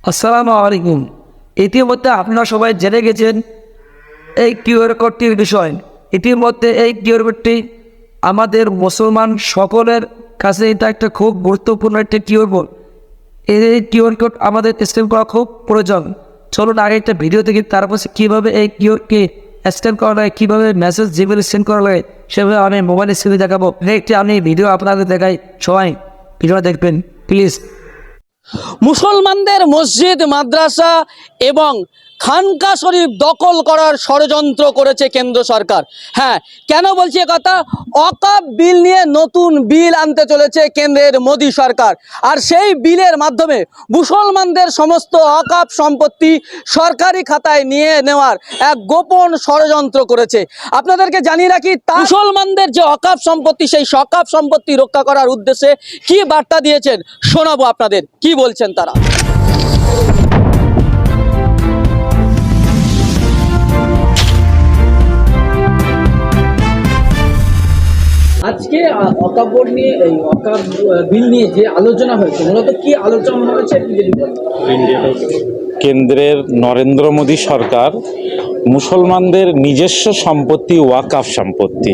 আসসালামু আলাইকুম। ইতিমধ্যে আপনারা সবাই জেনে গেছেন এই কিউআর কোডটির বিষয়। ইতিমধ্যে এই কিউআর কোডটি আমাদের মুসলমান সকলের কাছে এটা একটা খুব গুরুত্বপূর্ণ একটি কিউআর কোড। এই কিউআর কোড আমাদের স্ক্যান করা খুব প্রয়োজন। চলুন আগে একটা ভিডিও দেখি, তারপর কীভাবে এই কিউআরকে স্ক্যান করা লাগে, কীভাবে মেসেজ জিমেলে সেন্ড করা লাগে সেভাবে আমি মোবাইল স্ক্রিনে দেখাবো। একটি আমি ভিডিও আপনাদের দেখাই, সবাই ভিডিও দেখবেন প্লিজ। মুসলমানদের মসজিদ, মাদ্রাসা এবং খানকা শরীফ দখল করার ষড়যন্ত্র করেছে কেন্দ্র সরকার। হ্যাঁ, কেন বলছি কথা? ওয়াকফ বিল নিয়ে নতুন বিল আনতে চলেছে কেন্দ্রের মোদী সরকার, আর সেই বিলের মাধ্যমে মুসলমানদের সমস্ত ওয়াকফ সম্পত্তি সরকারি খাতায় নিয়ে নেওয়ার এক গোপন ষড়যন্ত্র করেছে। আপনাদেরকে জানিয়ে রাখি, মুসলমানদের যে ওয়াকফ সম্পত্তি, সেই ওয়াকফ সম্পত্তি রক্ষা করার উদ্দেশ্যে কি বার্তা দিয়েছেন শোনাবো আপনাদের। কি বলছেন তারা? আজকে ওয়াকফ বোর্ড নিয়ে, এই ওয়াকফ বিল নিয়ে যে আলোচনা হয়েছে, মূলত কি আলোচনা হয়েছে একটু যদি বলেন। কেন্দ্রের নরেন্দ্র মোদী সরকার মুসলমানদের নিজস্ব সম্পত্তি, ওয়াকফ সম্পত্তি,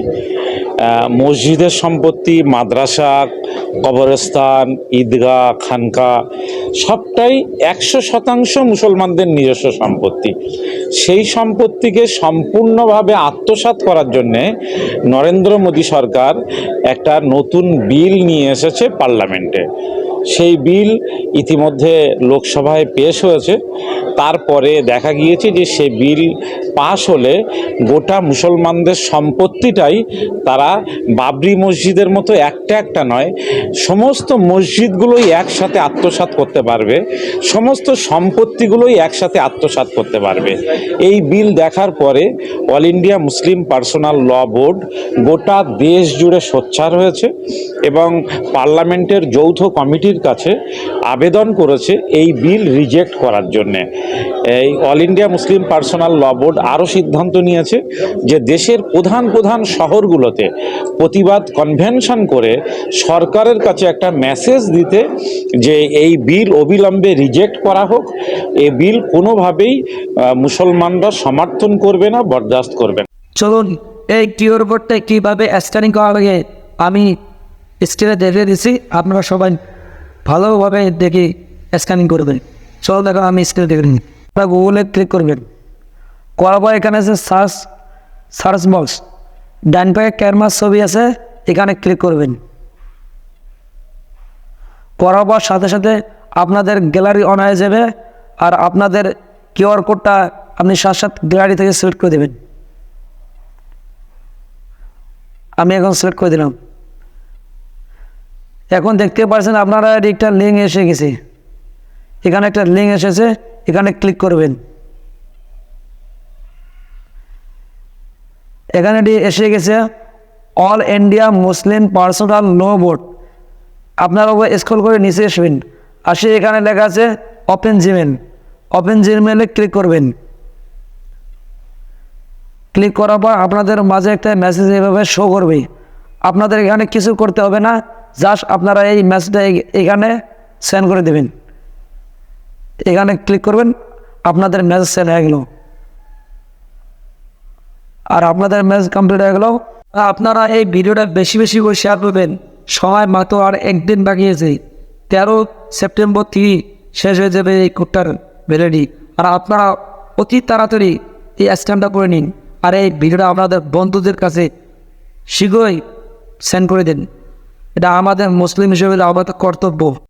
মসজিদের সম্পত্তি, মাদ্রাসা, কবরস্থান, ঈদগাহ, খানকা সবটাই 100% মুসলমানদের নিজস্ব সম্পত্তি। সেই সম্পত্তিকে সম্পূর্ণভাবে আত্মসাৎ করার জন্যে নরেন্দ্র মোদী সরকার একটা নতুন বিল নিয়ে এসেছে পার্লামেন্টে। সেই বিল ইতিমধ্যে লোকসভায় পেশ হয়েছে। তারপরে দেখা গিয়েছে যে সেই বিল পাশ হলে গোটা মুসলমানদের সম্পত্তিটাই তারা বাবরি মসজিদের মতো একটা নয়, সমস্ত মসজিদগুলোই একসাথে আত্মসাৎ করতে পারবে, সমস্ত সম্পত্তিগুলোই একসাথে আত্মসাৎ করতে পারবে। এই বিল দেখার পরে অল ইন্ডিয়া মুসলিম পার্সোনাল ল বোর্ড গোটা দেশ জুড়ে সোচ্চার হয়েছে এবং পার্লামেন্টের যৌথ কমিটির কাছে আবেদন করেছে এই বিল রিজেক্ট করার জন্যে। এই অল ইন্ডিয়া মুসলিম পার্সোনাল ল বোর্ড আরও সিদ্ধান্ত নিয়েছে যে দেশের প্রধান শহরগুলোতে প্রতিবাদ কনভেনশন করে সরকারের কাছে একটা মেসেজ দিতে যে এই বিল অবিলম্বে রিজেক্ট করা হোক। এই বিল কোনোভাবেই মুসলমানরা সমর্থন করবে না, বরদাস্ত করবে না। চলুন এই কিউআর কোডটা কীভাবে স্ক্যানিং করা লাগে আমি স্ক্রিনে দেখে দিচ্ছি, আপনারা সবাই ভালোভাবে দেখে স্ক্যানিং করবেন। চলো দেখো, আমি স্ক্রিনে দেখে নিই। আপনারা গুগলে ক্লিক করবেন, করার পর এখানে আছে সার্চ বক্স, ডান পায়ে ক্যামেরার ছবি আছে, এখানে ক্লিক করবেন। করার পর সাথে সাথে আপনাদের গ্যালারি অন হয়ে যাবে, আর আপনাদের কিউআর কোডটা আপনি সাথে গ্যালারি থেকে সিলেক্ট করে দেবেন। আমি এখন সিলেক্ট করে দিলাম। এখন দেখতে পাচ্ছেন আপনারা একটা লিঙ্ক এসে গেছে, এখানে একটা লিঙ্ক এসেছে, এখানে ক্লিক করবেন। এখানে এসে গেছে অল ইন্ডিয়া মুসলিম পার্সোনাল ল বোর্ড। আপনারা স্ক্রল করে নিচে আসবেন, আসে এখানে লেখা আছে ওপেন জিমেল। ওপেন জিমেলে ক্লিক করবেন। ক্লিক করার পর আপনাদের মাঝে একটা মেসেজ এভাবে শো করবে। আপনাদের এখানে কিছু করতে হবে না, জাস্ট আপনারা এই মেসেজটা এখানে সেন্ড করে দেবেন। এখানে ক্লিক করবেন, আপনাদের মেসেজ সেন্ড হয়ে গেল, আর আপনাদের মেসেজ কমপ্লিট হয়ে গেল। আপনারা এই ভিডিওটা বেশি করে শেয়ার করবেন। সময় মাত্র আর একদিন বাকি আছে, 13 সেপ্টেম্বর থেকে শেষ হয়ে যাবে এই কোডটার ভ্যালিডিটি। আর আপনারা অতি তাড়াতাড়ি এই স্ক্যানটা করে নিন, আর এই ভিডিওটা আপনাদের বন্ধুদের কাছে শীঘ্রই সেন্ড করে দিন। এটা আমাদের মুসলিম হিসেবে আমাদের কর্তব্য।